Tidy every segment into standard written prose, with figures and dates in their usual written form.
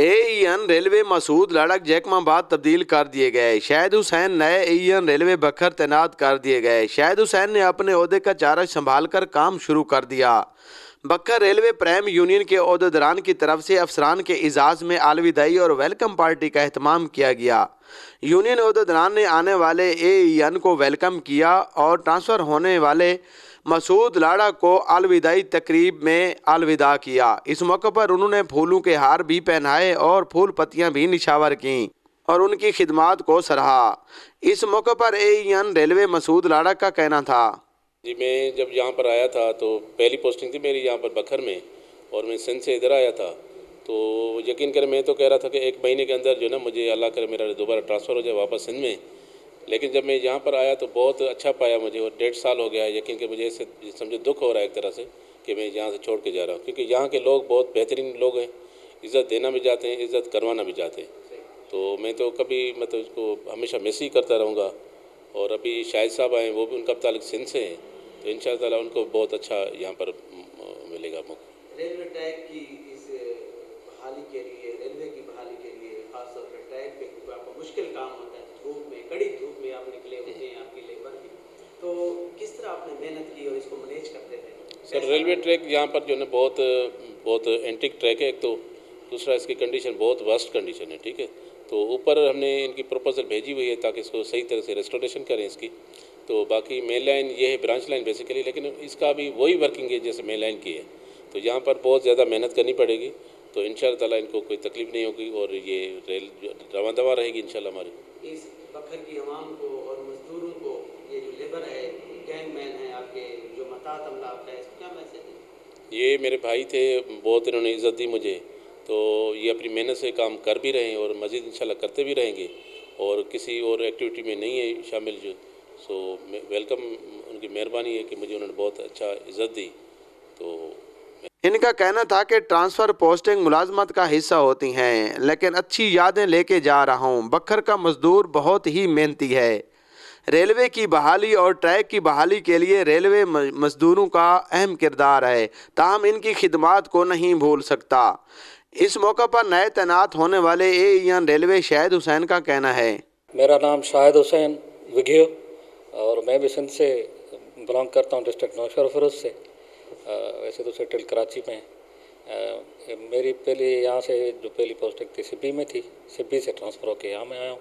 AEN railway Masood लड़क Jacobabad तब्दील कर दिए गए। शाहिद हुसैन नए एईएन रेलवे बखर तैनात कर दिए गए। शाहिद हुसैन ने अपने ओहदे का चार्ज संभालकर काम शुरू कर दिया। बखर रेलवे प्राइम यूनियन के ओहदेदारान की तरफ से अफसरान के इजाज़ में अलविदाई और वेलकम पार्टी का एहतमाम किया गया। यूनियन ओहदेदारान ने आने वाले एईएन को वेलकम किया और ट्रांसफ़र होने वाले मसूद लाड़ा को अलविदाई तकरीब में अलविदा किया। इस मौके पर उन्होंने फूलों के हार भी पहनाए और फूल पत्तियां भी निछावर की और उनकी खिदमात को सराहा। इस मौके पर एईएन रेलवे मसूद लाड़ा का कहना था, जी मैं जब यहाँ पर आया था तो पहली पोस्टिंग थी मेरी यहाँ पर बखर में, और मैं सिंध से इधर आया था। तो यकीन करें मैं तो कह रहा था कि एक महीने के अंदर जो ना मुझे अल्लाह करे मेरा दोबारा ट्रांसफ़र हो जाए वापस सिंध में। लेकिन जब मैं यहाँ पर आया तो बहुत अच्छा पाया मुझे, और 1.5 साल हो गया है। यकीन कि मुझे इससे समझो दुख हो रहा है एक तरह से कि मैं यहाँ से छोड़ के जा रहा हूँ, क्योंकि यहाँ के लोग बहुत बेहतरीन लोग हैं, इज़्ज़त देना भी चाहते हैं, इज़्ज़त करवाना भी चाहते हैं। तो मैं तो कभी मतलब उसको हमेशा मिस ही करता रहूँगा। और अभी शाहिद साहब आए, वो भी उनका ताल्लुक सिंध से है, तो इंशाअल्लाह ताला उनको बहुत अच्छा यहाँ पर मिलेगा मौका। रेलवे ट्रैक की इस बहाली के लिए, रेलवे की बहाली के लिए खास तौर पर ट्रैक पे आपको मुश्किल काम होता है, धूप में, कड़ी धूप में आप निकले होते हैं, आपकी लेबर भी, तो किस तरह आपने मेहनत की और इसको मैनेज करते थे? सर रेलवे ट्रैक यहाँ पर जो है बहुत एंटिक ट्रैक है एक तो, दूसरा इसकी कंडीशन बहुत वर्स्ट कंडीशन है, ठीक है। तो ऊपर हमने इनकी प्रपोजल भेजी हुई है ताकि इसको सही तरह से रेस्टोरेशन करें इसकी। तो बाकी मेन लाइन ये है, ब्रांच लाइन बेसिकली, लेकिन इसका भी वही वर्किंग है जैसे मेन लाइन की है। तो यहाँ पर बहुत ज़्यादा मेहनत करनी पड़ेगी, तो इंशाअल्लाह ताला इनको कोई तकलीफ नहीं होगी और ये रेल रवां दवा रहेगी इंशाअल्लाह हमारी। इस बखर की आवाम को और मजदूरों को, ये जो लेबर है, गैंगमैन है आपके, जो मतात अमला आपका है, इसको क्या मैसेज है? ये मेरे भाई थे, बहुत इन्होंने इज़्ज़त दी मुझे, तो ये अपनी मेहनत से काम कर भी रहे हैं और मज़ीद इंशाल्लाह करते भी रहेंगे, और किसी और एक्टिविटी में नहीं है शामिल जो। सो वेलकम, उनकी मेहरबानी है कि मुझे उन्होंने बहुत अच्छा इज़्ज़त दी। तो इनका कहना था कि ट्रांसफ़र पोस्टिंग मुलाजमत का हिस्सा होती हैं, लेकिन अच्छी यादें लेके जा रहा हूँ। बखर का मजदूर बहुत ही मेहनती है। रेलवे की बहाली और ट्रैक की बहाली के लिए रेलवे मजदूरों का अहम किरदार है, ताहम इनकी खिदमात को नहीं भूल सकता। इस मौके पर नए तैनात होने वाले एईएन रेलवे शाहिद हुसैन का कहना है, मेरा नाम शाहिद हुसैन विघियो और मैं भी सिंध से बिलोंग करता हूँ, डिस्ट्रिक्ट नौशहर फिरोज से। वैसे तो सेटल कराची में। मेरी पहली यहाँ से जो पहली पोस्टिंग थी सिब्बी में थी, सिब्बी से ट्रांसफ़र होकर यहाँ में आया हूँ।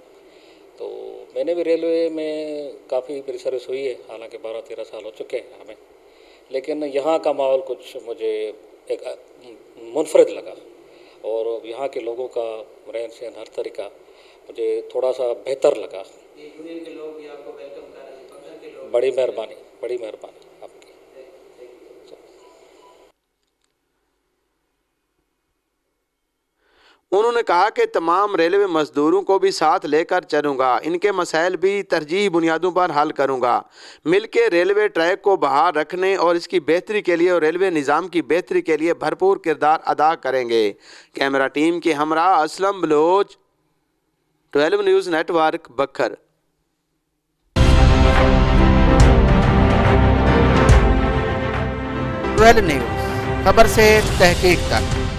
तो मैंने भी रेलवे में काफ़ी मेरी सर्विस हुई है, हालांकि 12-13 साल हो चुके हैं हमें। लेकिन यहाँ का माहौल कुछ मुझे एक मुनफरद लगा, और यहाँ के लोगों का रहन सहन हर तरीका मुझे थोड़ा सा बेहतर लगा। यूनियन के लोग भी आपको वेलकम कर रहे हैं, बखर के लोग। बड़ी मेहरबानी आपकी। उन्होंने कहा कि तमाम रेलवे मजदूरों को भी साथ लेकर चलूँगा, इनके मसाइल भी तरजीही बुनियादों पर हल करूँगा। मिलकर रेलवे ट्रैक को बहाल रखने और इसकी बेहतरी के लिए और रेलवे निज़ाम की बेहतरी के लिए भरपूर किरदार अदा करेंगे। कैमरा टीम के हमरा असलम बलोच, 12 न्यूज़ नेटवर्क, बखर। 12 न्यूज़, खबर से तहकीक तक।